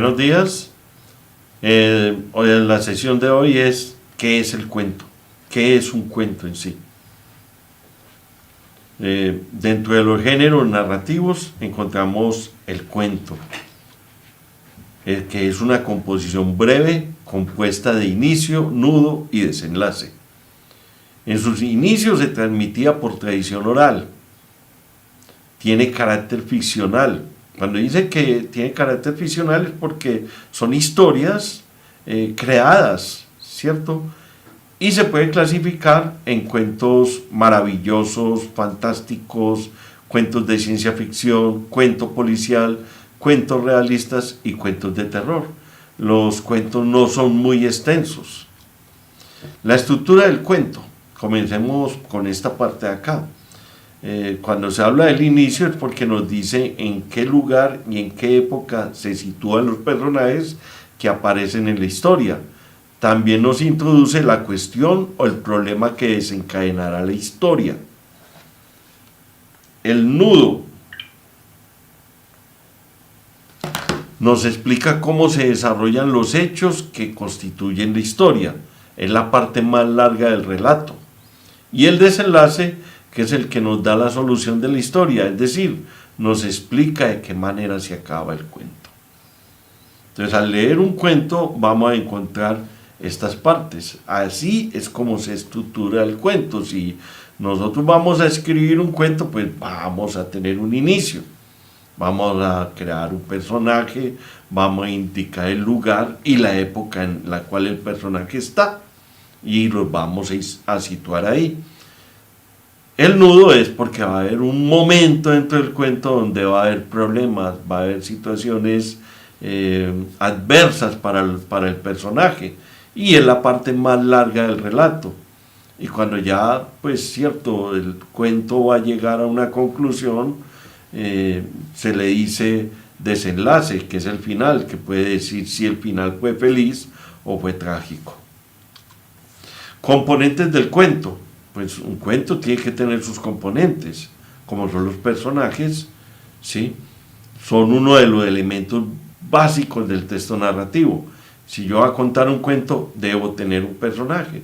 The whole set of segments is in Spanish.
Buenos días. Hoy en la sesión de hoy es ¿qué es el cuento? ¿Qué es un cuento en sí? Dentro de los géneros narrativos encontramos el cuento, que es una composición breve compuesta de inicio, nudo y desenlace. En sus inicios se transmitía por tradición oral. Tiene carácter ficcional. Cuando dice que tiene carácter ficcional es porque son historias creadas, ¿cierto? Y se puede clasificar en cuentos maravillosos, fantásticos, cuentos de ciencia ficción, cuento policial, cuentos realistas y cuentos de terror. Los cuentos no son muy extensos. La estructura del cuento. Comencemos con esta parte de acá. Cuando se habla del inicio es porque nos dice en qué lugar y en qué época se sitúan los personajes que aparecen en la historia. También nos introduce la cuestión o el problema que desencadenará la historia. El nudo nos explica cómo se desarrollan los hechos que constituyen la historia. Es la parte más larga del relato. Y el desenlace, que es el que nos da la solución de la historia, es decir, nos explica de qué manera se acaba el cuento. Entonces, al leer un cuento vamos a encontrar estas partes. Así es como se estructura el cuento. Si nosotros vamos a escribir un cuento, pues vamos a tener un inicio. Vamos a crear un personaje, vamos a indicar el lugar y la época en la cual el personaje está. Y los vamos a situar ahí. El nudo es porque va a haber un momento dentro del cuento donde va a haber problemas, va a haber situaciones adversas para el personaje, y es la parte más larga del relato. Y cuando ya, pues cierto, el cuento va a llegar a una conclusión, se le dice desenlace, que es el final, que puede decir si el final fue feliz o fue trágico. Componentes del cuento. Pues un cuento tiene que tener sus componentes, como son los personajes, ¿sí? Son uno de los elementos básicos del texto narrativo. Si yo voy a contar un cuento, debo tener un personaje.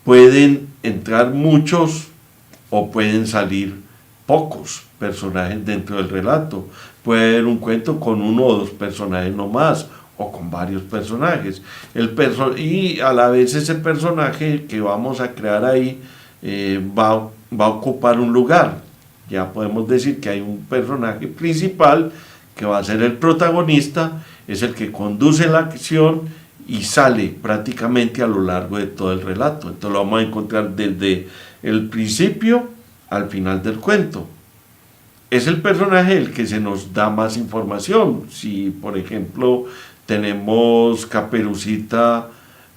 Pueden entrar muchos o pueden salir pocos personajes dentro del relato. Puede haber un cuento con uno o dos personajes nomás, o con varios personajes. Y a la vez ese personaje que vamos a crear ahí va a ocupar un lugar. Ya podemos decir que hay un personaje principal que va a ser el protagonista, es el que conduce la acción y sale prácticamente a lo largo de todo el relato. Entonces lo vamos a encontrar desde el principio al final del cuento. Es el personaje el que se nos da más información. Si, por ejemplo, tenemos Caperucita,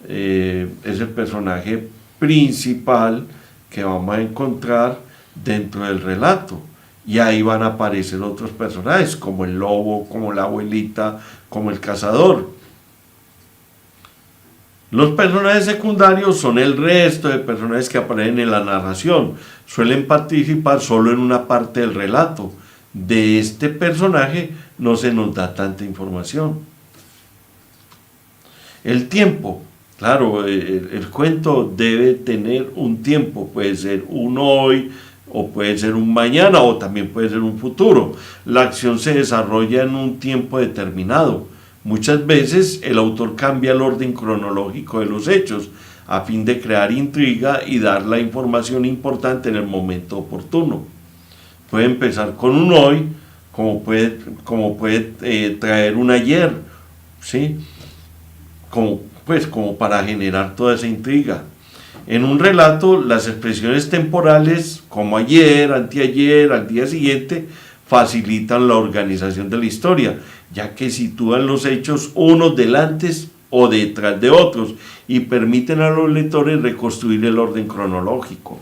es el personaje principal que vamos a encontrar dentro del relato. Y ahí van a aparecer otros personajes, como el lobo, como la abuelita, como el cazador. Los personajes secundarios son el resto de personajes que aparecen en la narración. Suelen participar solo en una parte del relato. De este personaje no se nos da tanta información. El tiempo. Claro, el cuento debe tener un tiempo. Puede ser un hoy, o puede ser un mañana, o también puede ser un futuro. La acción se desarrolla en un tiempo determinado. Muchas veces el autor cambia el orden cronológico de los hechos a fin de crear intriga y dar la información importante en el momento oportuno. Puede empezar con un hoy, como puede traer un ayer, ¿sí? Como para generar toda esa intriga. En un relato, las expresiones temporales, como ayer, anteayer, al día siguiente, facilitan la organización de la historia, ya que sitúan los hechos unos delante o detrás de otros y permiten a los lectores reconstruir el orden cronológico.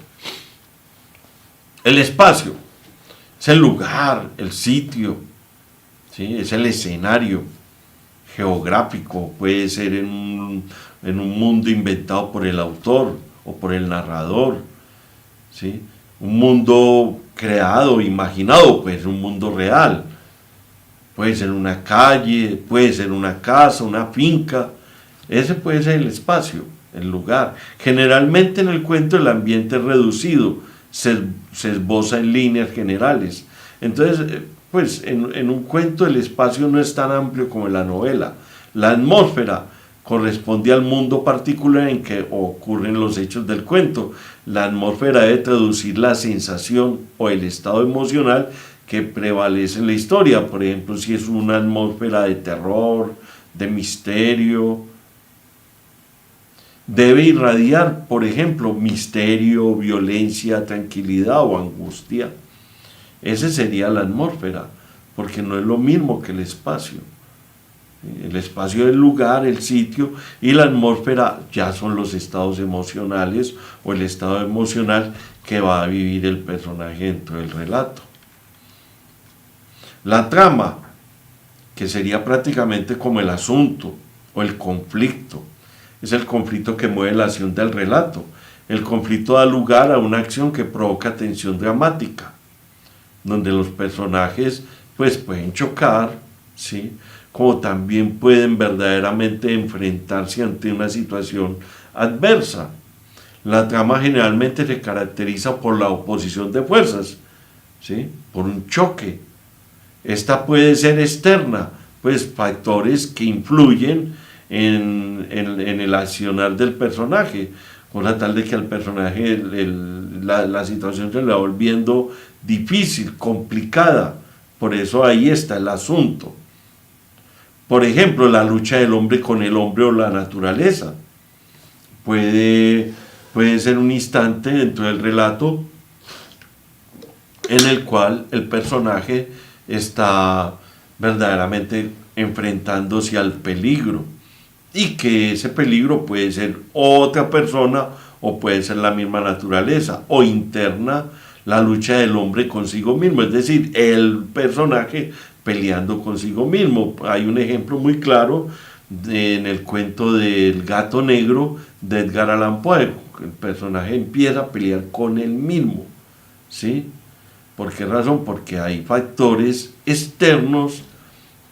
El espacio es el lugar, el sitio, ¿sí? Es el escenario geográfico, puede ser en un mundo inventado por el autor o por el narrador, ¿sí? Un mundo creado, imaginado, pues un mundo real. Puede ser una calle, puede ser una casa, una finca. Ese puede ser el espacio, el lugar. Generalmente en el cuento el ambiente es reducido, se esboza en líneas generales. Entonces, pues en un cuento el espacio no es tan amplio como en la novela. La atmósfera corresponde al mundo particular en que ocurren los hechos del cuento. La atmósfera debe traducir la sensación o el estado emocional que prevalece en la historia. Por ejemplo, si es una atmósfera de terror, de misterio, debe irradiar, por ejemplo, misterio, violencia, tranquilidad o angustia. Esa sería la atmósfera, porque no es lo mismo que el espacio. El espacio es el lugar, el sitio, y la atmósfera ya son los estados emocionales o el estado emocional que va a vivir el personaje dentro del relato. La trama, que sería prácticamente como el asunto o el conflicto, es el conflicto que mueve la acción del relato. El conflicto da lugar a una acción que provoca tensión dramática, donde los personajes pues pueden chocar, ¿sí?, como también pueden verdaderamente enfrentarse ante una situación adversa. La trama generalmente se caracteriza por la oposición de fuerzas, ¿sí?, por un choque. Esta puede ser externa, pues factores que influyen en el accionar del personaje, con la tal de que al personaje la situación se le va volviendo difícil, complicada. Por eso ahí está el asunto. Por ejemplo, la lucha del hombre con el hombre o la naturaleza. Puede ser un instante dentro del relato en el cual el personaje está verdaderamente enfrentándose al peligro, y que ese peligro puede ser otra persona o puede ser la misma naturaleza, o interna, la lucha del hombre consigo mismo, es decir, el personaje peleando consigo mismo. Hay un ejemplo muy claro en el cuento del gato negro de Edgar Allan Poe. El personaje empieza a pelear con él mismo, ¿sí? ¿Por qué razón? Porque hay factores externos,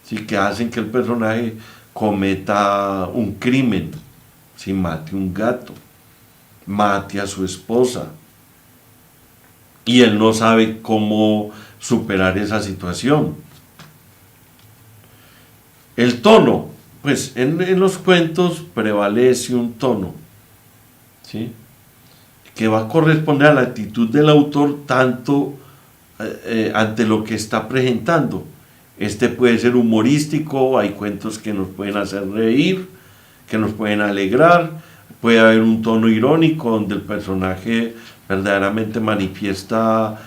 ¿sí?, que hacen que el personaje cometa un crimen, ¿sí?, mate un gato, mate a su esposa, y él no sabe cómo superar esa situación. El tono, pues en los cuentos prevalece un tono, ¿sí?, que va a corresponder a la actitud del autor tanto ante lo que está presentando. Este puede ser humorístico, hay cuentos que nos pueden hacer reír, que nos pueden alegrar, puede haber un tono irónico donde el personaje verdaderamente manifiesta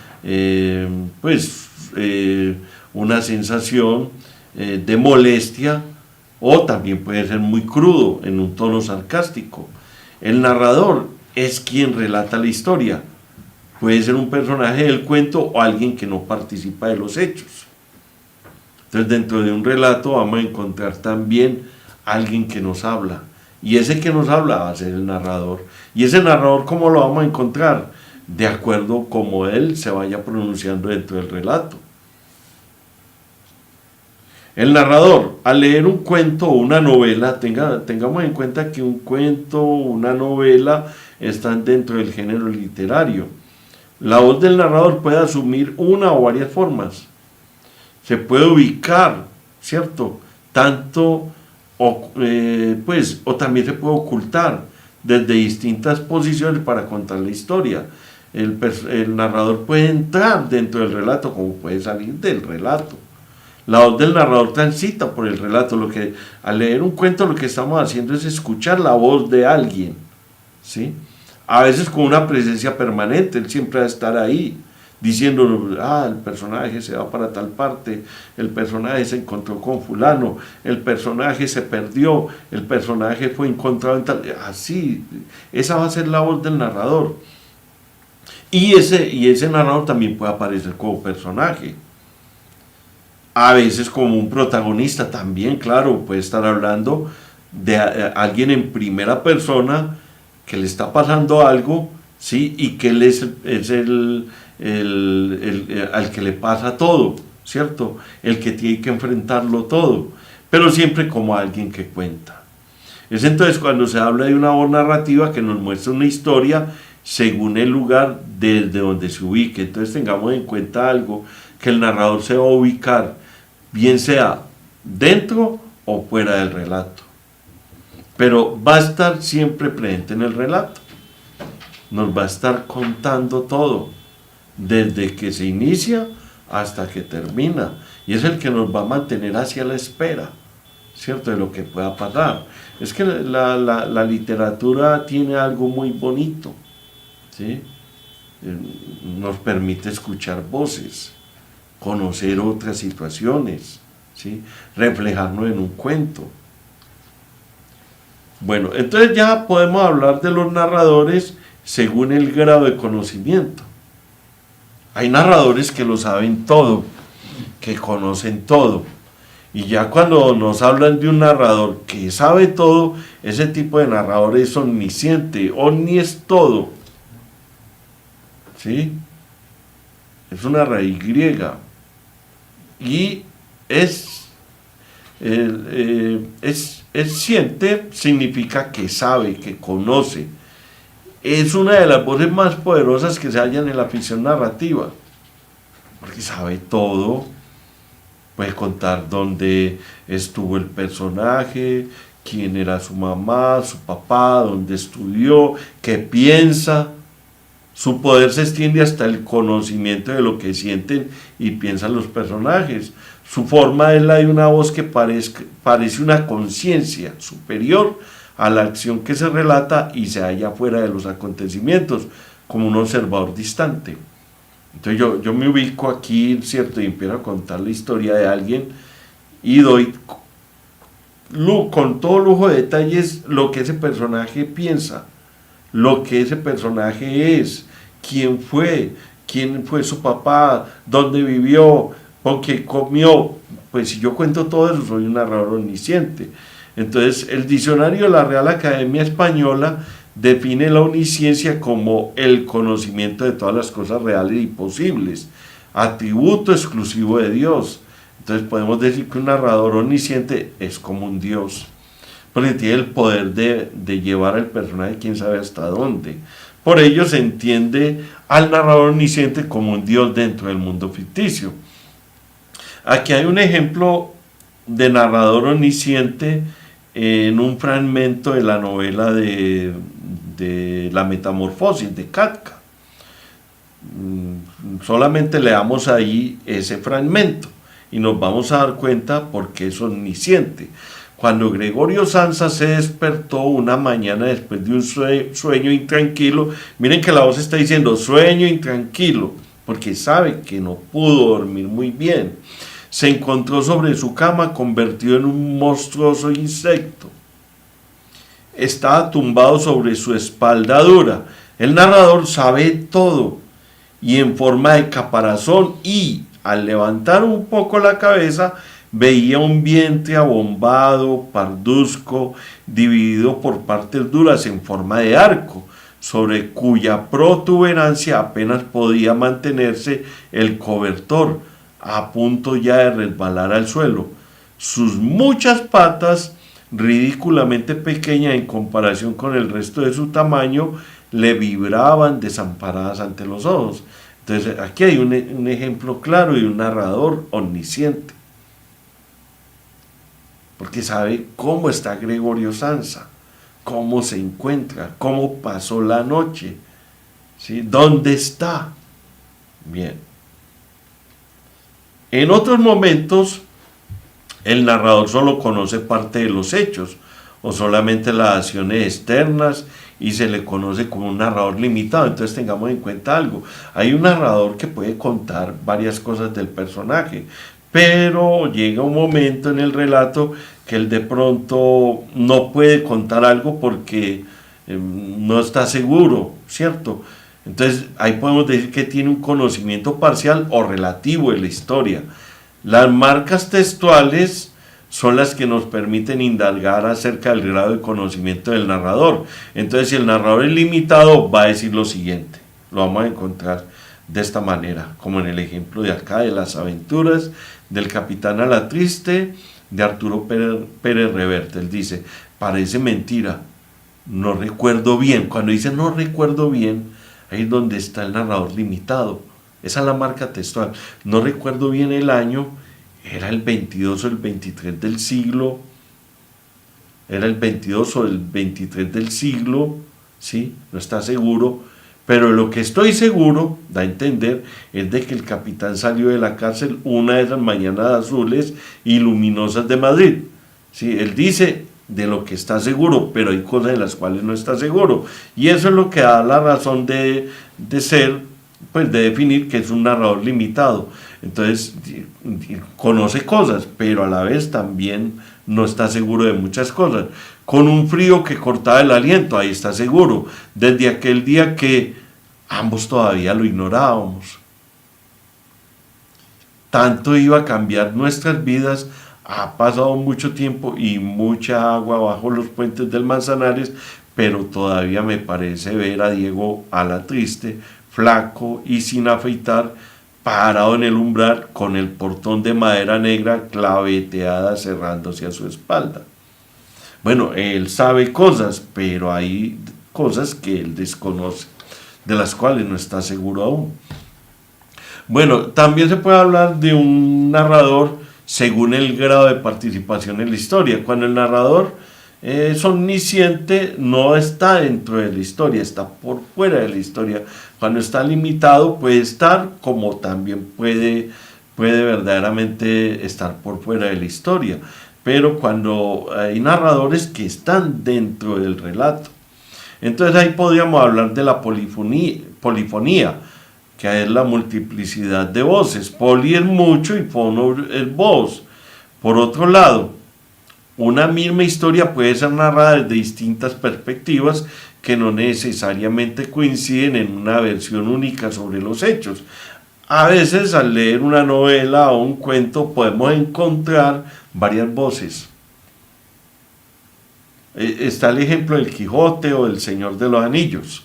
una sensación de molestia, o también puede ser muy crudo en un tono sarcástico. El narrador es quien relata la historia, puede ser un personaje del cuento o alguien que no participa de los hechos. Entonces, dentro de un relato vamos a encontrar también alguien que nos habla, y ese que nos habla va a ser el narrador. Y ese narrador, ¿cómo lo vamos a encontrar? De acuerdo como él se vaya pronunciando dentro del relato. El narrador, al leer un cuento o una novela, tengamos en cuenta que un cuento o una novela están dentro del género literario. La voz del narrador puede asumir una o varias formas. Se puede ubicar, ¿cierto?, tanto o también se puede ocultar desde distintas posiciones para contar la historia. El narrador puede entrar dentro del relato como puede salir del relato. La voz del narrador transita por el relato. Al leer un cuento lo que estamos haciendo es escuchar la voz de alguien, ¿sí?, a veces con una presencia permanente. Él siempre va a estar ahí, diciendo, el personaje se va para tal parte, el personaje se encontró con fulano, el personaje se perdió, el personaje fue encontrado en tal... Así, esa va a ser la voz del narrador. Y ese narrador también puede aparecer como personaje. A veces como un protagonista también, claro, puede estar hablando de alguien en primera persona que le está pasando algo, ¿sí?, y que él es al que le pasa todo, ¿cierto? El que tiene que enfrentarlo todo, pero siempre como alguien que cuenta. Es entonces cuando se habla de una voz narrativa que nos muestra una historia según el lugar desde donde se ubique. Entonces tengamos en cuenta algo, que el narrador se va a ubicar, bien sea dentro o fuera del relato, pero va a estar siempre presente en el relato. Nos va a estar contando todo, desde que se inicia hasta que termina, y es el que nos va a mantener hacia la espera, ¿cierto?, de lo que pueda pasar. Es que la literatura tiene algo muy bonito, ¿sí? Nos permite escuchar voces, conocer otras situaciones, ¿sí?, reflejarnos en un cuento. Bueno, entonces ya podemos hablar de los narradores según el grado de conocimiento. Hay narradores que lo saben todo, que conocen todo, y ya cuando nos hablan de un narrador que sabe todo, ese tipo de narrador es omnisciente, omni es todo, ¿sí? Es una raíz griega, y siente, significa que sabe, que conoce. Es una de las voces más poderosas que se hallan en la ficción narrativa, porque sabe todo, puede contar dónde estuvo el personaje, quién era su mamá, su papá, dónde estudió, qué piensa. Su poder se extiende hasta el conocimiento de lo que sienten y piensan los personajes. Su forma es la de una voz que parece una conciencia superior a la acción que se relata y se halla fuera de los acontecimientos, como un observador distante. Entonces yo me ubico aquí, ¿cierto?, y empiezo a contar la historia de alguien y doy con todo lujo de detalles lo que ese personaje piensa, lo que ese personaje es, quién fue su papá, dónde vivió, con qué comió. Pues si yo cuento todo eso, soy un narrador omnisciente. Entonces el diccionario de la Real Academia Española define la omnisciencia como el conocimiento de todas las cosas reales y posibles, atributo exclusivo de Dios. Entonces podemos decir que un narrador omnisciente es como un Dios, porque tiene el poder de llevar al personaje quién sabe hasta dónde. Por ello se entiende al narrador omnisciente como un Dios dentro del mundo ficticio. Aquí hay un ejemplo de narrador omnisciente en un fragmento de la novela de La Metamorfosis de Kafka. Solamente leamos ahí ese fragmento y nos vamos a dar cuenta por qué es omnisciente. Cuando Gregorio Samsa se despertó una mañana después de un sueño intranquilo, miren que la voz está diciendo sueño intranquilo, porque sabe que no pudo dormir muy bien. Se encontró sobre su cama convertido en un monstruoso insecto. Estaba tumbado sobre su espalda dura. El narrador sabe todo y en forma de caparazón, y al levantar un poco la cabeza veía un vientre abombado, parduzco, dividido por partes duras en forma de arco, sobre cuya protuberancia apenas podía mantenerse el cobertor, a punto ya de resbalar al suelo. Sus muchas patas, ridículamente pequeñas en comparación con el resto de su tamaño, le vibraban desamparadas ante los ojos. Entonces aquí hay un ejemplo claro de un narrador omnisciente, porque sabe cómo está Gregorio Samsa, cómo se encuentra, cómo pasó la noche, ¿sí?, dónde está. Bien. En otros momentos, el narrador solo conoce parte de los hechos, o solamente las acciones externas, y se le conoce como un narrador limitado. Entonces tengamos en cuenta algo: hay un narrador que puede contar varias cosas del personaje, pero llega un momento en el relato que él de pronto no puede contar algo porque no está seguro, ¿cierto? Entonces ahí podemos decir que tiene un conocimiento parcial o relativo de la historia. Las marcas textuales son las que nos permiten indagar acerca del grado de conocimiento del narrador. Entonces, si el narrador es limitado, va a decir lo siguiente, lo vamos a encontrar: de esta manera, como en el ejemplo de acá de las aventuras del capitán Alatriste de Arturo Pérez Reverte. Él dice, parece mentira, no recuerdo bien. Cuando dice no recuerdo bien, ahí es donde está el narrador limitado. Esa es la marca textual. No recuerdo bien el año, era el 22 o el 23 del siglo, era el 22 o el 23 del siglo, ¿sí? No está seguro, pero lo que estoy seguro, da a entender, es de que el capitán salió de la cárcel una de las mañanas azules y luminosas de Madrid. ¿Sí? Él dice de lo que está seguro, pero hay cosas de las cuales no está seguro. Y eso es lo que da la razón de ser, pues de definir que es un narrador limitado. Entonces, conoce cosas, pero a la vez también no está seguro de muchas cosas. Con un frío que cortaba el aliento, ahí está seguro. Desde aquel día que ambos todavía lo ignorábamos. Tanto iba a cambiar nuestras vidas, ha pasado mucho tiempo y mucha agua bajo los puentes del Manzanares, pero todavía me parece ver a Diego Alatriste, flaco y sin afeitar, parado en el umbral con el portón de madera negra claveteada cerrándose a su espalda. Bueno, él sabe cosas, pero hay cosas que él desconoce, de las cuales no está seguro aún. Bueno, también se puede hablar de un narrador según el grado de participación en la historia. Cuando el narrador es omnisciente, no está dentro de la historia, está por fuera de la historia. Cuando está limitado, puede estar, como también puede verdaderamente estar por fuera de la historia. Pero cuando hay narradores que están dentro del relato, entonces ahí podríamos hablar de la polifonía, que es la multiplicidad de voces. Poli es mucho y fono es voz. Por otro lado, una misma historia puede ser narrada desde distintas perspectivas que no necesariamente coinciden en una versión única sobre los hechos. A veces al leer una novela o un cuento podemos encontrar varias voces. Está el ejemplo del Quijote o del Señor de los Anillos.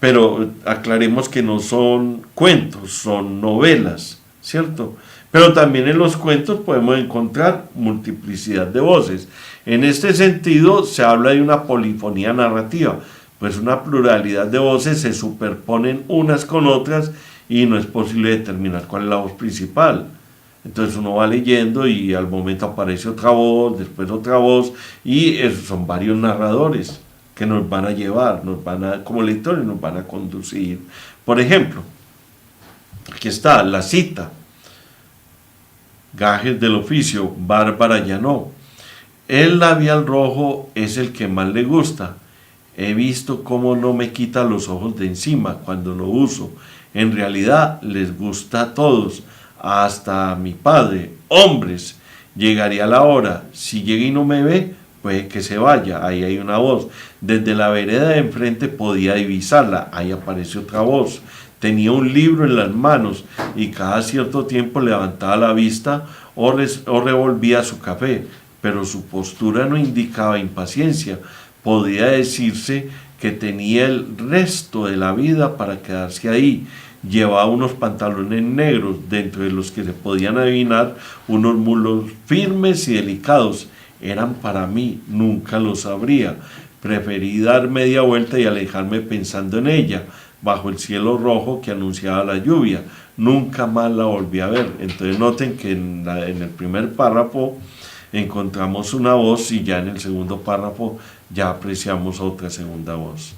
Pero aclaremos que no son cuentos, son novelas, ¿cierto? Pero también en los cuentos podemos encontrar multiplicidad de voces. En este sentido se habla de una polifonía narrativa, pues una pluralidad de voces se superponen unas con otras y no es posible determinar cuál es la voz principal. Entonces uno va leyendo y al momento aparece otra voz, después otra voz, y esos son varios narradores que nos van a llevar, como lectores nos van a conducir. Por ejemplo, aquí está la cita, Gajes del oficio, Bárbara Llanó. El labial rojo es el que más le gusta. He visto cómo no me quita los ojos de encima cuando lo uso. En realidad les gusta a todos, hasta a mi padre. Hombres, llegaría la hora. Si llega y no me ve, puede que se vaya. Ahí hay una voz. Desde la vereda de enfrente podía divisarla. Ahí aparece otra voz. Tenía un libro en las manos y cada cierto tiempo levantaba la vista o revolvía su café, pero su postura no indicaba impaciencia. Podía decirse que tenía el resto de la vida para quedarse ahí. Llevaba unos pantalones negros, dentro de los que se podían adivinar unos muslos firmes y delicados. Eran para mí, nunca lo sabría. Preferí dar media vuelta y alejarme pensando en ella, bajo el cielo rojo que anunciaba la lluvia. Nunca más la volví a ver. Entonces noten que en el primer párrafo encontramos una voz y ya en el segundo párrafo ya apreciamos otra segunda voz.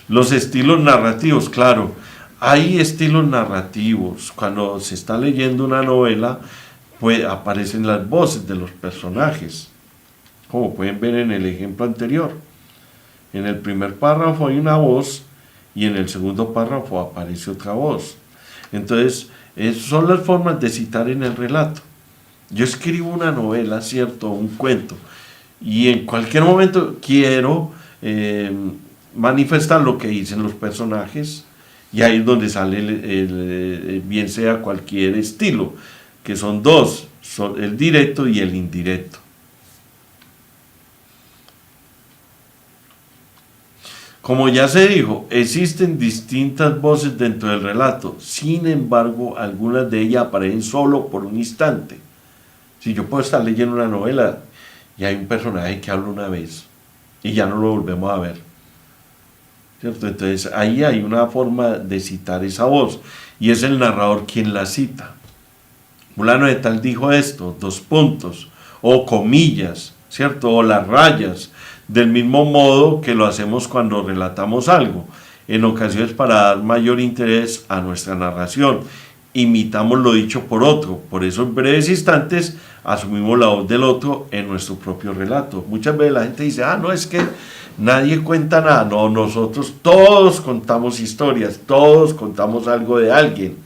Los estilos narrativos, claro, hay estilos narrativos. Cuando se está leyendo una novela, pues aparecen las voces de los personajes, como pueden ver en el ejemplo anterior. En el primer párrafo hay una voz y en el segundo párrafo aparece otra voz. Entonces, son las formas de citar en el relato. Yo escribo una novela, ¿cierto? Un cuento, y en cualquier momento quiero manifestar lo que dicen los personajes, y ahí es donde sale bien sea cualquier estilo, que son dos, son el directo y el indirecto. Como ya se dijo, existen distintas voces dentro del relato, sin embargo, algunas de ellas aparecen solo por un instante. Si yo puedo estar leyendo una novela y hay un personaje que habla una vez y ya no lo volvemos a ver, ¿cierto? Entonces ahí hay una forma de citar esa voz y es el narrador quien la cita. Fulano de tal dijo esto, dos puntos, o comillas, ¿cierto? O las rayas, del mismo modo que lo hacemos cuando relatamos algo, en ocasiones para dar mayor interés a nuestra narración. Imitamos lo dicho por otro, por esos breves instantes asumimos la voz del otro en nuestro propio relato. Muchas veces la gente dice, no, es que nadie cuenta nada. No, nosotros todos contamos historias, todos contamos algo de alguien.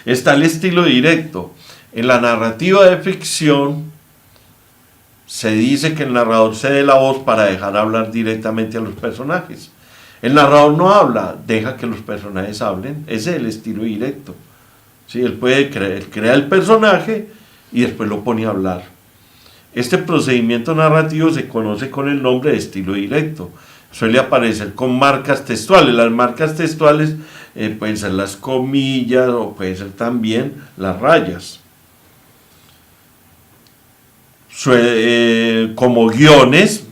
Está el estilo directo. En la narrativa de ficción se dice que el narrador cede la voz para dejar hablar directamente a los personajes. El narrador no habla, deja que los personajes hablen. Ese es el estilo directo. ¿Sí? Él puede crea el personaje y después lo pone a hablar. Este procedimiento narrativo se conoce con el nombre de estilo directo. Suele aparecer con marcas textuales. Las marcas textuales pueden ser las comillas o pueden ser también las rayas. Como guiones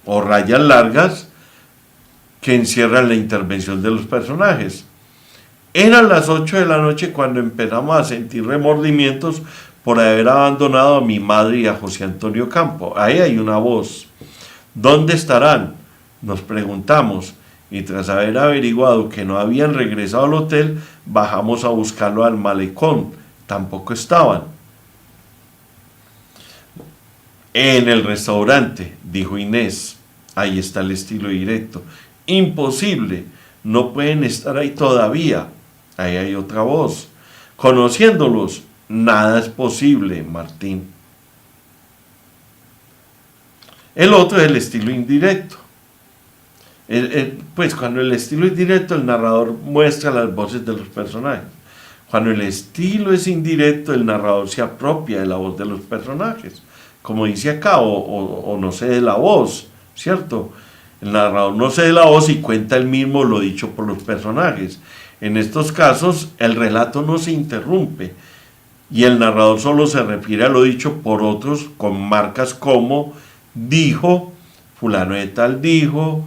o rayas largas que encierran la intervención de los personajes. Eran las 8 de la noche cuando empezamos a sentir remordimientos por haber abandonado a mi madre y a José Antonio Campo. Ahí hay una voz. ¿Dónde estarán?, nos preguntamos, y tras haber averiguado que no habían regresado al hotel, bajamos a buscarlo al malecón. Tampoco estaban. En el restaurante, dijo Inés. Ahí está el estilo directo. Imposible, no pueden estar ahí todavía. Ahí hay otra voz. Conociéndolos, nada es posible, Martín. El otro es el estilo indirecto. Pues cuando el estilo es directo, el narrador muestra las voces de los personajes. Cuando el estilo es indirecto, el narrador se apropia de la voz de los personajes. Como dice acá, o no cede la voz, ¿cierto? El narrador no cede la voz y cuenta él mismo lo dicho por los personajes. En estos casos, el relato no se interrumpe y el narrador solo se refiere a lo dicho por otros con marcas como dijo, fulano de tal dijo,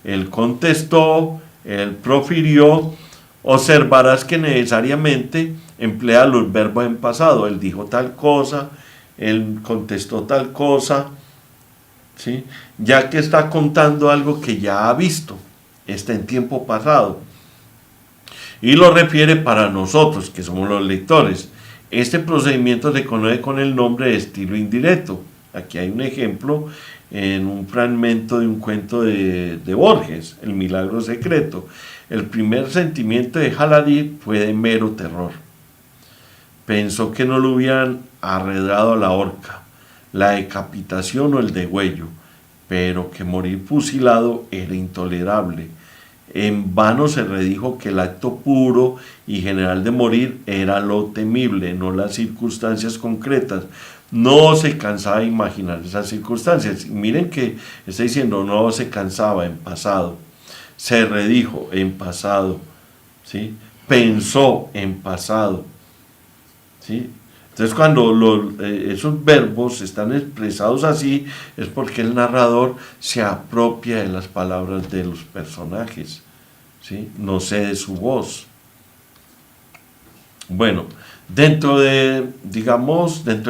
él contestó, él profirió. Observarás que necesariamente emplea los verbos en pasado. Él dijo tal cosa, él contestó tal cosa, ¿sí? Ya que está contando algo que ya ha visto, está en tiempo pasado. Y lo refiere para nosotros, que somos los lectores. Este procedimiento se conoce con el nombre de estilo indirecto. Aquí hay un ejemplo en un fragmento de un cuento de Borges, El milagro secreto. El primer sentimiento de Jaladi fue de mero terror. Pensó que no lo hubieran arredrado a la horca, la decapitación o el degüello, pero que morir fusilado era intolerable. En vano se redijo que el acto puro y general de morir era lo temible, no las circunstancias concretas. No se cansaba de imaginar esas circunstancias. Miren que está diciendo, no se cansaba en pasado. Se redijo en pasado, ¿sí? Pensó en pasado, ¿sí? Entonces cuando esos verbos están expresados así, es porque el narrador se apropia de las palabras de los personajes, ¿sí? No cede su voz. Bueno, dentro de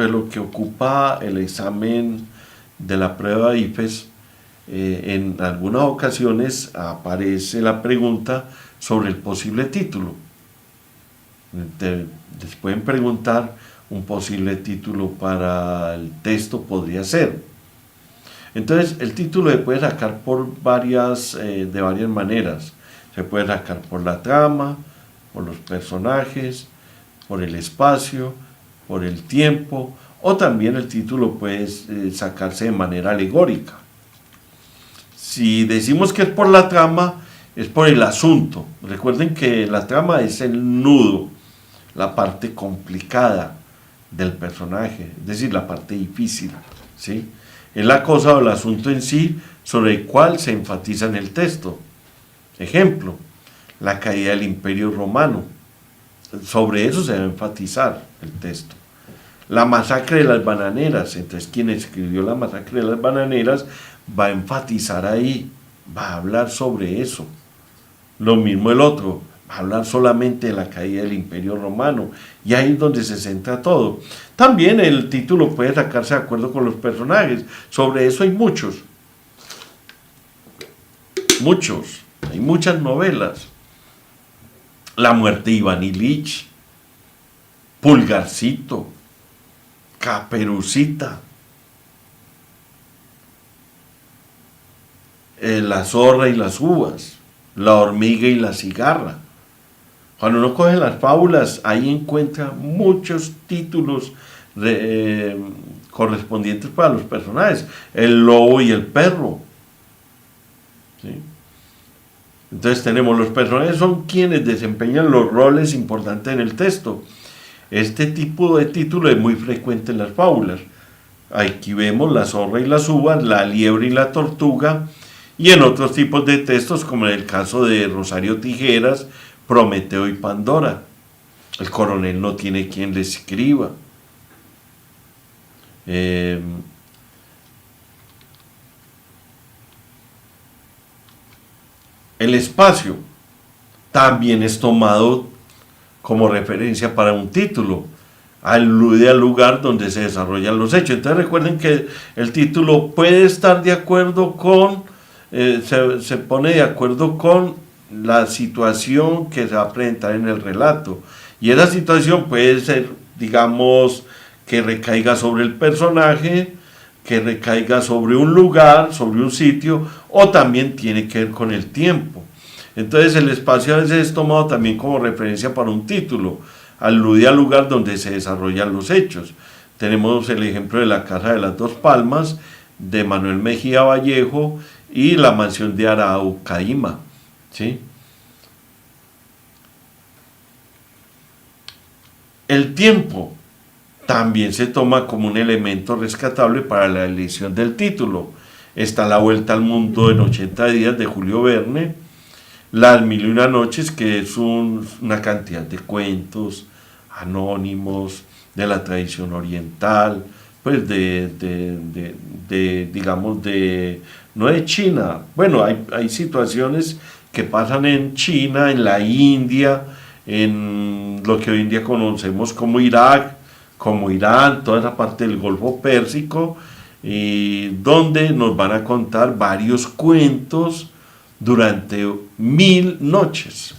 lo que ocupa el examen de la prueba IFES, en algunas ocasiones aparece la pregunta sobre el posible título. Les pueden preguntar un posible título para el texto, podría ser. Entonces, el título se puede sacar de varias maneras. Se puede sacar por la trama, por los personajes, por el espacio, por el tiempo, o también el título puede sacarse de manera alegórica. Si decimos que es por la trama, es por el asunto. Recuerden que la trama es el nudo, la parte complicada del personaje, es decir, la parte difícil, ¿sí? Es la cosa o el asunto en sí sobre el cual se enfatiza en el texto. Ejemplo, la caída del Imperio Romano. Sobre eso se debe enfatizar el texto. La masacre de las bananeras. Entonces, quien escribió la masacre de las bananeras va a enfatizar ahí, va a hablar sobre eso. Lo mismo el otro, va a hablar solamente de la caída del Imperio Romano. Y ahí es donde se centra todo. También el título puede sacarse de acuerdo con los personajes. Sobre eso hay muchos. Hay muchas novelas. La muerte de Iván Ilich, Pulgarcito, Caperucita, La zorra y las uvas, La hormiga y la cigarra. Cuando uno coge las fábulas, ahí encuentra muchos títulos correspondientes para los personajes. El lobo y el perro. ¿Sí? Entonces tenemos, los personajes son quienes desempeñan los roles importantes en el texto. Este tipo de título es muy frecuente en las fábulas. Aquí vemos la zorra y las uvas, la liebre y la tortuga, y en otros tipos de textos, como en el caso de Rosario Tijeras, Prometeo y Pandora. El coronel no tiene quien le escriba. El espacio también es tomado como referencia para un título, alude al lugar donde se desarrollan los hechos. Entonces recuerden que el título puede estar de acuerdo con, se pone de acuerdo con la situación que se va a presentar en el relato, y esa situación puede ser, digamos, que recaiga sobre el personaje, que recaiga sobre un lugar, sobre un sitio, o también tiene que ver con el tiempo. Entonces el espacio a veces es tomado también como referencia para un título, alude al lugar donde se desarrollan los hechos. Tenemos el ejemplo de la Casa de las Dos Palmas, de Manuel Mejía Vallejo, y la mansión de Araucaima, ¿sí? El tiempo también se toma como un elemento rescatable para la elección del título. Está La Vuelta al Mundo en 80 días de Julio Verne, Las Mil y una Noches, que es una cantidad de cuentos anónimos de la tradición oriental, pues digamos, no de China. Bueno, hay situaciones que pasan en China, en la India, en lo que hoy en día conocemos como Irak, como Irán, toda esa parte del Golfo Pérsico, y donde nos van a contar varios cuentos durante 1000 noches,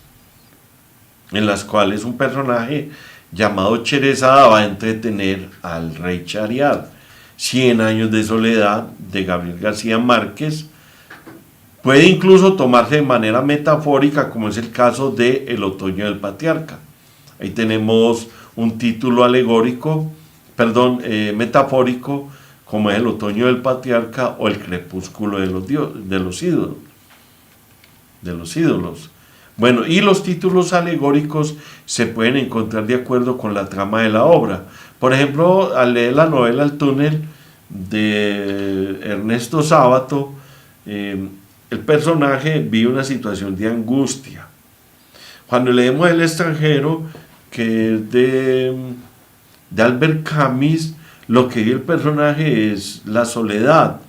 en las cuales un personaje llamado Cherezada va a entretener al rey Chariad. 100 años de soledad, de Gabriel García Márquez, puede incluso tomarse de manera metafórica, como es el caso de El otoño del patriarca. Ahí tenemos un título alegórico, metafórico, como es El otoño del patriarca o El crepúsculo de los ídolos. Bueno, y los títulos alegóricos se pueden encontrar de acuerdo con la trama de la obra. Por ejemplo, al leer la novela El túnel de Ernesto Sábato, el personaje vive una situación de angustia. Cuando leemos El extranjero, que es de Albert Camus, lo que vive el personaje es la soledad.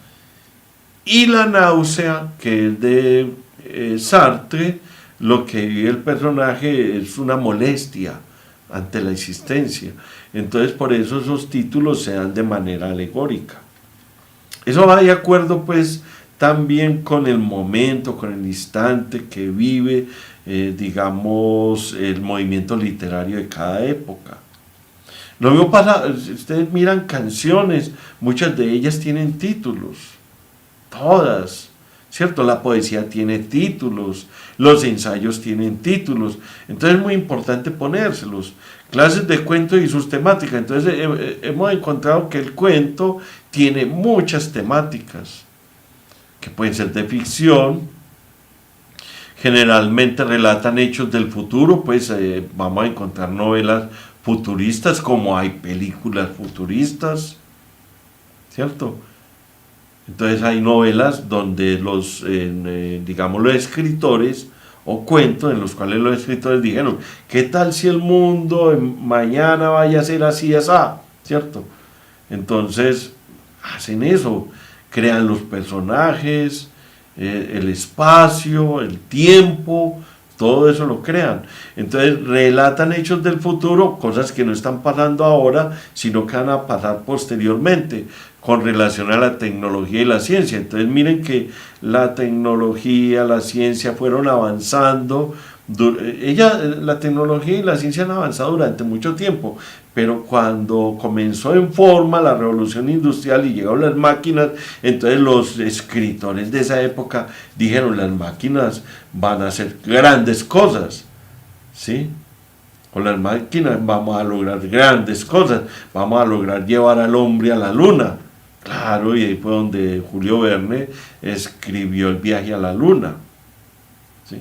Y La náusea, que es de Sartre, lo que vive el personaje es una molestia ante la existencia. Entonces, por eso esos títulos se dan de manera alegórica. Eso va de acuerdo, pues, también con el momento, con el instante que vive, digamos, el movimiento literario de cada época. Lo mismo pasa, ustedes miran canciones, muchas de ellas tienen títulos, todas, ¿cierto? La poesía tiene títulos, los ensayos tienen títulos, entonces es muy importante ponérselos. Clases de cuento y sus temáticas, entonces hemos encontrado que el cuento tiene muchas temáticas, que pueden ser de ficción, generalmente relatan hechos del futuro, pues vamos a encontrar novelas futuristas, como hay películas futuristas, ¿cierto? Entonces hay novelas donde digamos, los escritores o cuentos en los cuales los escritores dijeron, ¿qué tal si el mundo mañana vaya a ser así, así? ¿Cierto? Entonces hacen eso, crean los personajes, el espacio, el tiempo, todo eso lo crean. Entonces relatan hechos del futuro, cosas que no están pasando ahora, sino que van a pasar posteriormente, con relación a la tecnología y la ciencia. Entonces miren que la tecnología, la ciencia fueron avanzando. La tecnología y la ciencia han avanzado durante mucho tiempo, pero cuando comenzó en forma la revolución industrial y llegaron las máquinas, entonces los escritores de esa época dijeron, las máquinas van a hacer grandes cosas, ¿sí? Con las máquinas vamos a lograr grandes cosas, vamos a lograr llevar al hombre a la luna. Claro, y ahí fue donde Julio Verne escribió El viaje a la luna, ¿sí?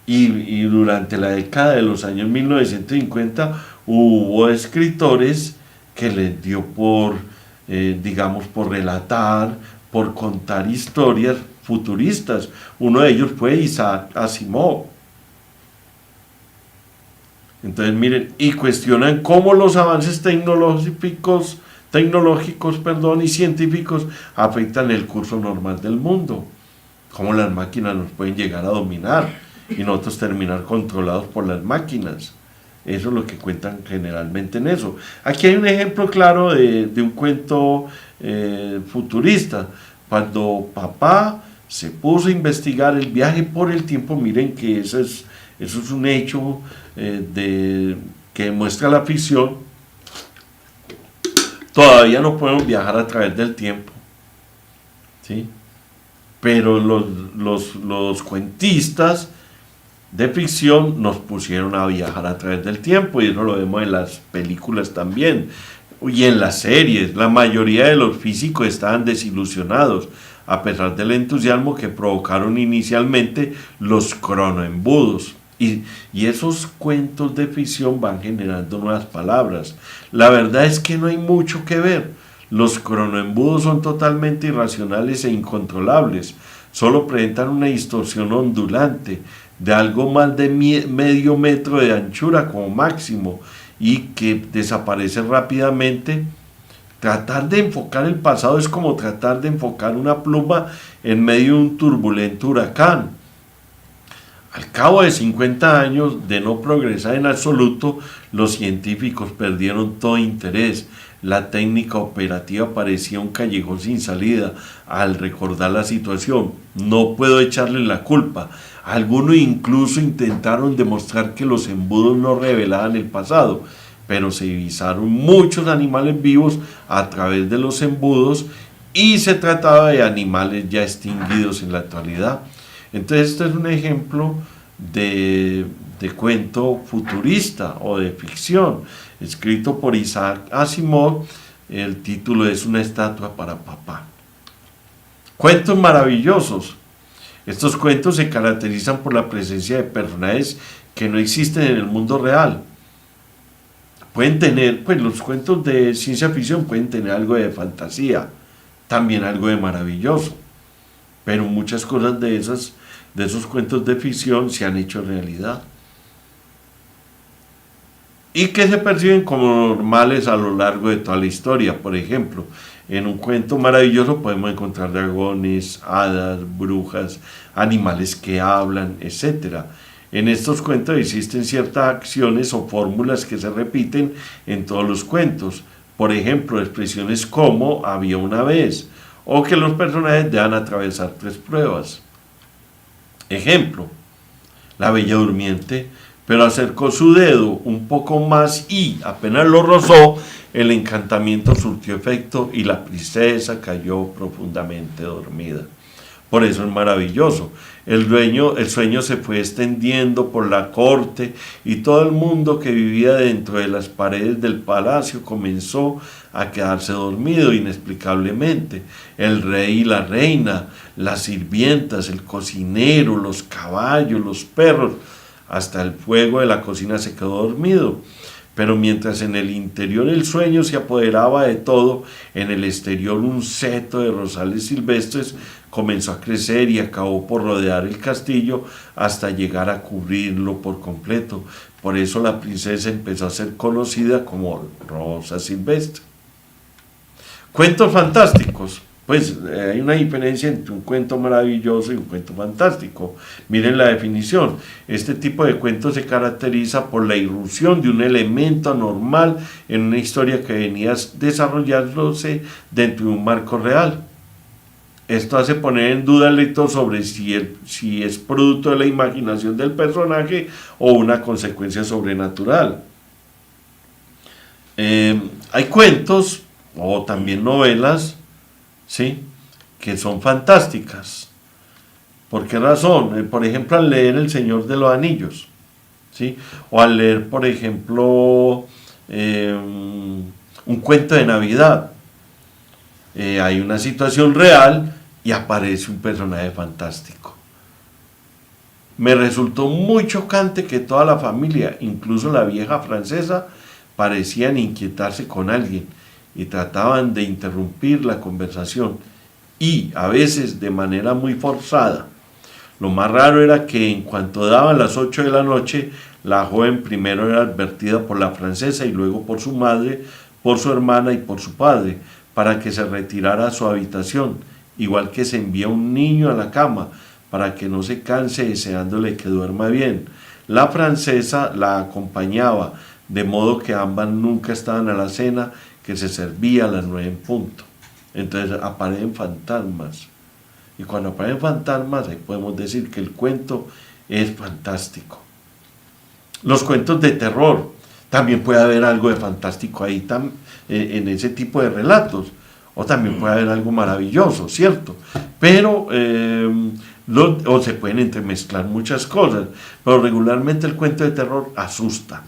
Y durante la década de los años 1950 hubo escritores que les dio digamos, por relatar, por contar historias futuristas. Uno de ellos fue Isaac Asimov. Entonces miren, y cuestionan cómo los avances tecnológicos, y científicos afectan el curso normal del mundo. Cómo las máquinas nos pueden llegar a dominar y nosotros terminar controlados por las máquinas. Eso es lo que cuentan generalmente en eso. Aquí hay un ejemplo claro de un cuento futurista. Cuando papá se puso a investigar el viaje por el tiempo, miren que eso es un hecho que muestra la ficción. Todavía no podemos viajar a través del tiempo, ¿sí? Pero los cuentistas de ficción nos pusieron a viajar a través del tiempo, y eso lo vemos en las películas también y en las series. La mayoría de los físicos estaban desilusionados a pesar del entusiasmo que provocaron inicialmente los cronoembudos. Y esos cuentos de ficción van generando nuevas palabras. La verdad es que no hay mucho que ver. Los cronoembudos son totalmente irracionales e incontrolables. Solo presentan una distorsión ondulante de algo más de medio metro de anchura como máximo, y que desaparece rápidamente. Tratar de enfocar el pasado es como tratar de enfocar una pluma en medio de un turbulento huracán. Al cabo de 50 años de no progresar en absoluto, los científicos perdieron todo interés. La técnica operativa parecía un callejón sin salida. Al recordar la situación, no puedo echarle la culpa. Algunos incluso intentaron demostrar que los embudos no revelaban el pasado, pero se divisaron muchos animales vivos a través de los embudos, y se trataba de animales ya extinguidos en la actualidad. Entonces este es un ejemplo de cuento futurista o de ficción, escrito por Isaac Asimov. El título es Una estatua para papá. Cuentos maravillosos. Estos cuentos se caracterizan por la presencia de personajes que no existen en el mundo real. Pueden tener, pues los cuentos de ciencia ficción pueden tener algo de fantasía, también algo de maravilloso, pero muchas cosas de esos cuentos de ficción se han hecho realidad y que se perciben como normales a lo largo de toda la historia. Por ejemplo, en un cuento maravilloso podemos encontrar dragones, hadas, brujas, animales que hablan, etc. En estos cuentos existen ciertas acciones o fórmulas que se repiten en todos los cuentos. Por ejemplo, expresiones como había una vez, o que los personajes deban atravesar 3 pruebas. Ejemplo, la bella durmiente, pero acercó su dedo un poco más y apenas lo rozó, el encantamiento surtió efecto y la princesa cayó profundamente dormida. Por eso es maravilloso. El sueño se fue extendiendo por la corte, y todo el mundo que vivía dentro de las paredes del palacio comenzó a quedarse dormido inexplicablemente. El rey y la reina, las sirvientas, el cocinero, los caballos, los perros, hasta el fuego de la cocina se quedó dormido. Pero mientras en el interior el sueño se apoderaba de todo, en el exterior un seto de rosales silvestres comenzó a crecer y acabó por rodear el castillo hasta llegar a cubrirlo por completo. Por eso la princesa empezó a ser conocida como Rosa Silvestre. Cuentos fantásticos. Pues hay una diferencia entre un cuento maravilloso y un cuento fantástico. Miren la definición. Este tipo de cuento se caracteriza por la irrupción de un elemento anormal en una historia que venía desarrollándose dentro de un marco real. Esto hace poner en duda al lector sobre si es producto de la imaginación del personaje o una consecuencia sobrenatural. Hay cuentos o también novelas, ¿sí?, que son fantásticas. ¿Por qué razón? Por ejemplo, al leer El Señor de los Anillos, ¿sí?, o al leer, por ejemplo, un cuento de Navidad. Hay una situación real y aparece un personaje fantástico. Me resultó muy chocante que toda la familia, incluso la vieja francesa, parecían inquietarse con alguien y trataban de interrumpir la conversación, y a veces de manera muy forzada. Lo más raro era que en cuanto daban las 8 de la noche, la joven primero era advertida por la francesa y luego por su madre, por su hermana y por su padre, para que se retirara a su habitación, igual que se envía un niño a la cama para que no se canse deseándole que duerma bien. La francesa la acompañaba, de modo que ambas nunca estaban a la cena, que se servía a las 9 en punto. Entonces aparecen fantasmas, y cuando aparecen fantasmas ahí podemos decir que el cuento es fantástico. Los cuentos de terror, también puede haber algo de fantástico ahí en ese tipo de relatos, o también puede haber algo maravilloso, ¿cierto? Pero o se pueden entremezclar muchas cosas, pero regularmente el cuento de terror asusta.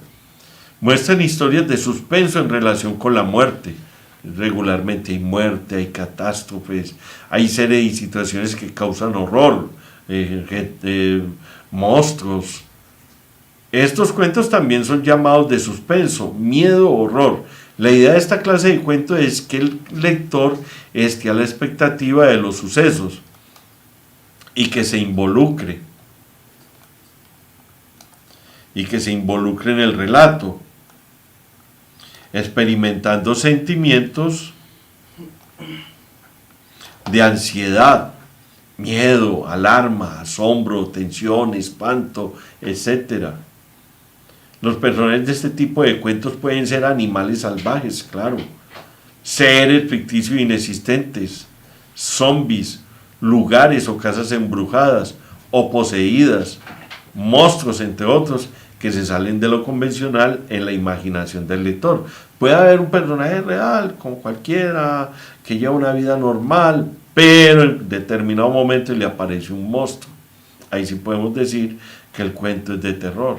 Muestran historias de suspenso en relación con la muerte. Regularmente hay muerte, hay catástrofes, hay series y situaciones que causan horror, monstruos. Estos cuentos también son llamados de suspenso, miedo, horror. La idea de esta clase de cuento es que el lector esté a la expectativa de los sucesos y que se involucre en el relato, experimentando sentimientos de ansiedad, miedo, alarma, asombro, tensión, espanto, etc. Los personajes de este tipo de cuentos pueden ser animales salvajes, claro, seres ficticios inexistentes, zombies, lugares o casas embrujadas o poseídas, monstruos, entre otros, que se salen de lo convencional en la imaginación del lector. Puede haber un personaje real, como cualquiera, que lleva una vida normal, pero en determinado momento le aparece un monstruo. Ahí sí podemos decir que el cuento es de terror.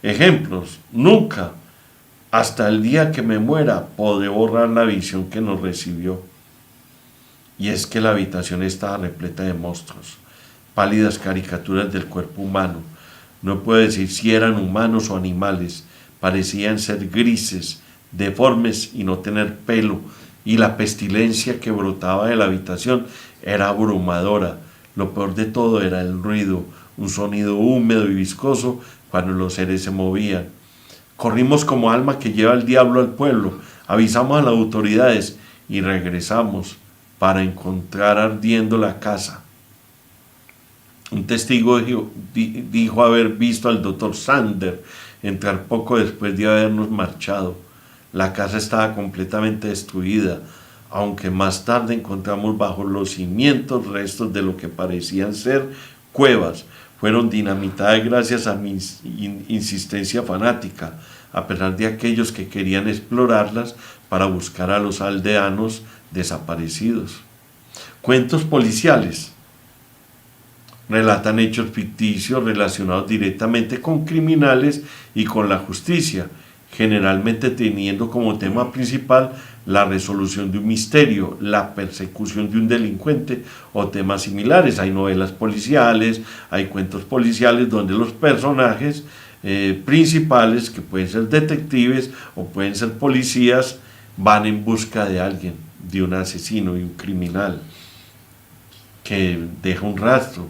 Ejemplos: nunca, hasta el día que me muera, podré borrar la visión que nos recibió. Y es que la habitación estaba repleta de monstruos, pálidas caricaturas del cuerpo humano. No puedo decir si eran humanos o animales, parecían ser grises, deformes y no tener pelo, y la pestilencia que brotaba de la habitación era abrumadora. Lo peor de todo era el ruido, un sonido húmedo y viscoso cuando los seres se movían. Corrimos como alma que lleva el diablo al pueblo, avisamos a las autoridades y regresamos para encontrar ardiendo la casa. Un testigo dijo haber visto al doctor Sander entrar poco después de habernos marchado. La casa estaba completamente destruida, aunque más tarde encontramos bajo los cimientos restos de lo que parecían ser cuevas. Fueron dinamitadas gracias a mi insistencia fanática, a pesar de aquellos que querían explorarlas para buscar a los aldeanos desaparecidos. Cuentos policiales relatan hechos ficticios relacionados directamente con criminales y con la justicia. generalmente teniendo como tema principal la resolución de un misterio, la persecución de un delincuente o temas similares. Hay novelas policiales, hay cuentos policiales donde los personajes principales, que pueden ser detectives o pueden ser policías, van en busca de alguien, de un asesino y un criminal que deja un rastro.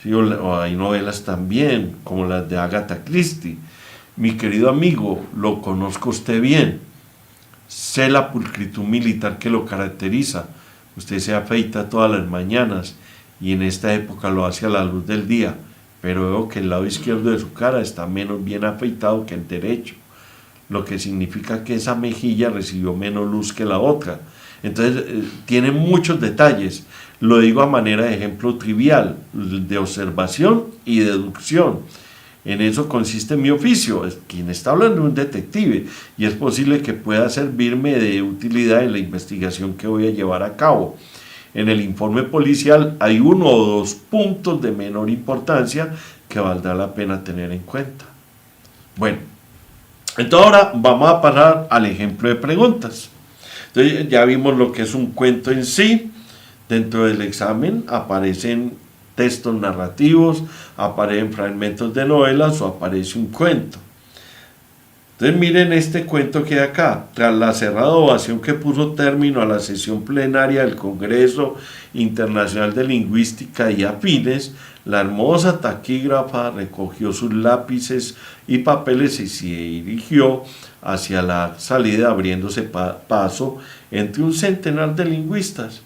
¿Sí? O hay novelas también, como las de Agatha Christie. Mi querido amigo, lo conozco usted bien, sé la pulcritud militar que lo caracteriza. Usted se afeita todas las mañanas y en esta época lo hace a la luz del día, pero veo que el lado izquierdo de su cara está menos bien afeitado que el derecho, lo que significa que esa mejilla recibió menos luz que la otra. Entonces, tiene muchos detalles. Lo digo a manera de ejemplo trivial, de observación y deducción. En eso consiste mi oficio. Quien está hablando es un detective y es posible que pueda servirme de utilidad en la investigación que voy a llevar a cabo. En el informe policial hay 1 o 2 puntos de menor importancia que valdrá la pena tener en cuenta. Bueno, entonces ahora vamos a pasar al ejemplo de preguntas. Entonces ya vimos lo que es un cuento en sí. Dentro del examen aparecen textos narrativos, aparecen fragmentos de novelas o aparece un cuento. Entonces miren este cuento que hay acá. Tras la cerrada ovación que puso término a la sesión plenaria del Congreso Internacional de Lingüística y Afines, la hermosa taquígrafa recogió sus lápices y papeles y se dirigió hacia la salida, abriéndose paso entre un centenar de lingüistas,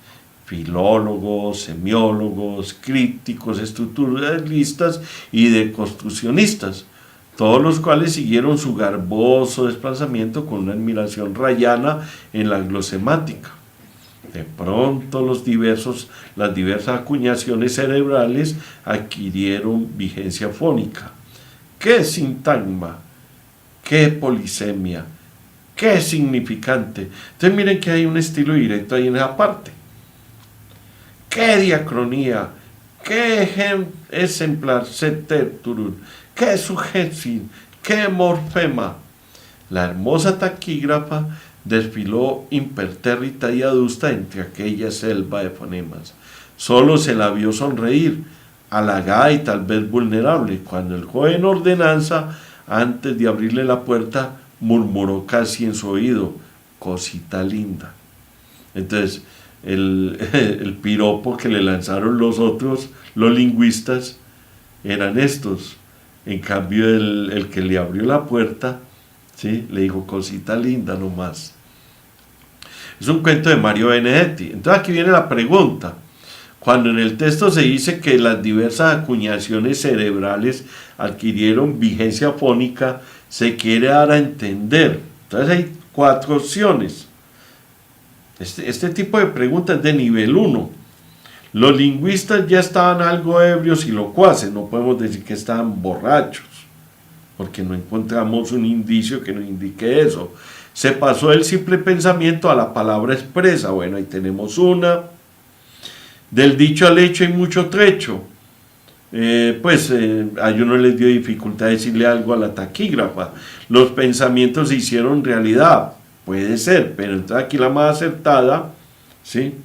filólogos, semiólogos, críticos, estructuralistas y deconstruccionistas, todos los cuales siguieron su garboso desplazamiento con una admiración rayana en la glosemática. De pronto las diversas acuñaciones cerebrales adquirieron vigencia fónica. ¿Qué sintagma? ¿Qué polisemia? ¿Qué significante? Entonces miren que hay un estilo directo ahí en esa parte. ¿Qué diacronía? ¿Qué ejemplar seterturun? ¿Qué sujeción? ¿Qué morfema? La hermosa taquígrafa desfiló impertérrita y adusta entre aquella selva de fonemas. Solo se la vio sonreír, halagada y tal vez vulnerable, cuando el joven ordenanza, antes de abrirle la puerta, murmuró casi en su oído: cosita linda. Entonces, el piropo que le lanzaron los lingüistas, eran estos. En cambio, el que le abrió la puerta, ¿sí?, le dijo cosita linda nomás. Es un cuento de Mario Benedetti. Entonces aquí viene la pregunta. Cuando en el texto se dice que las diversas acuñaciones cerebrales adquirieron vigencia fónica, se quiere dar a entender. Entonces hay 4 opciones. Este tipo de preguntas es de nivel 1. Los lingüistas ya estaban algo ebrios y locuaces, no podemos decir que estaban borrachos, porque no encontramos un indicio que nos indique eso. Se pasó del simple pensamiento a la palabra expresa. Bueno, ahí tenemos una. Del dicho al hecho hay mucho trecho. A uno les dio dificultad decirle algo a la taquígrafa. Los pensamientos se hicieron realidad. Puede ser, pero entonces aquí la más acertada, ¿sí?,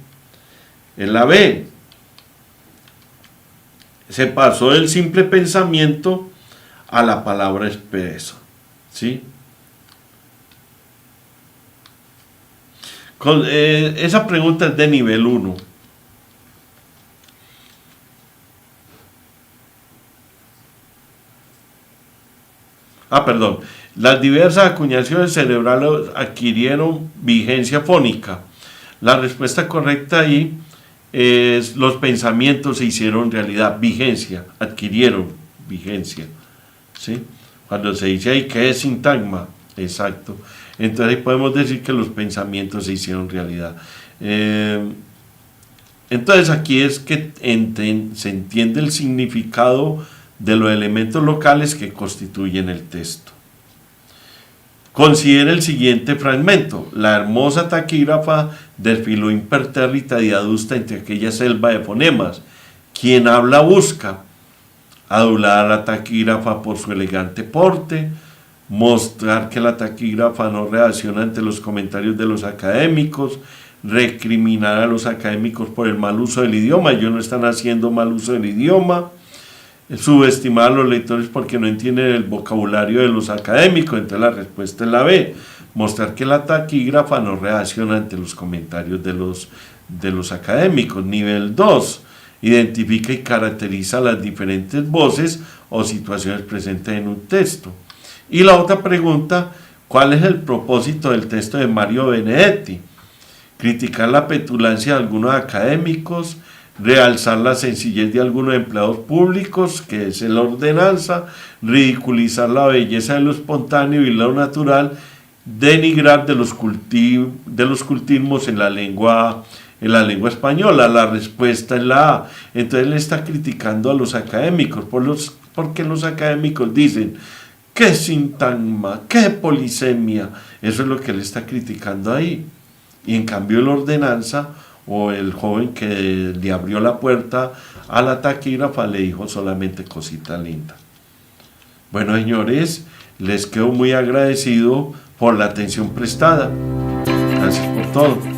es la B. Se pasó del simple pensamiento a la palabra expresa, ¿sí? Esa pregunta es de nivel 1. Perdón. Las diversas acuñaciones cerebrales adquirieron vigencia fónica. La respuesta correcta ahí es: los pensamientos se hicieron realidad. Vigencia, adquirieron vigencia, ¿sí? Cuando se dice ahí ¿qué es sintagma? Exacto. Entonces ahí podemos decir que los pensamientos se hicieron realidad. Entonces aquí es que se entiende el significado de los elementos locales que constituyen el texto. Considera el siguiente fragmento. La hermosa taquígrafa desfiló impertérrita y adusta entre aquella selva de fonemas. Quien habla busca. Adulada la taquígrafa por su elegante porte, mostrar que la taquígrafa no reacciona ante los comentarios de los académicos, recriminar a los académicos por el mal uso del idioma. Ellos no están haciendo mal uso del idioma. Subestimar a los lectores porque no entienden el vocabulario de los académicos. Entonces la respuesta es la B. Mostrar que la taquígrafa no reacciona ante los comentarios de los académicos. Nivel 2. Identifica y caracteriza las diferentes voces o situaciones presentes en un texto. Y la otra pregunta, ¿cuál es el propósito del texto de Mario Benedetti? Criticar la petulancia de algunos académicos, realzar la sencillez de algunos empleados públicos, que es la ordenanza, ridiculizar la belleza de lo espontáneo y lo natural, denigrar de los cultismos en la lengua española. La respuesta es la A. Entonces le está criticando a los académicos, porque los académicos dicen, ¡qué sintagma! ¡Qué polisemia! Eso es lo que le está criticando ahí. Y en cambio la ordenanza, o el joven que le abrió la puerta a la taquígrafa, le dijo solamente cosita linda. Bueno, señores, les quedo muy agradecido por la atención prestada. Gracias por todo.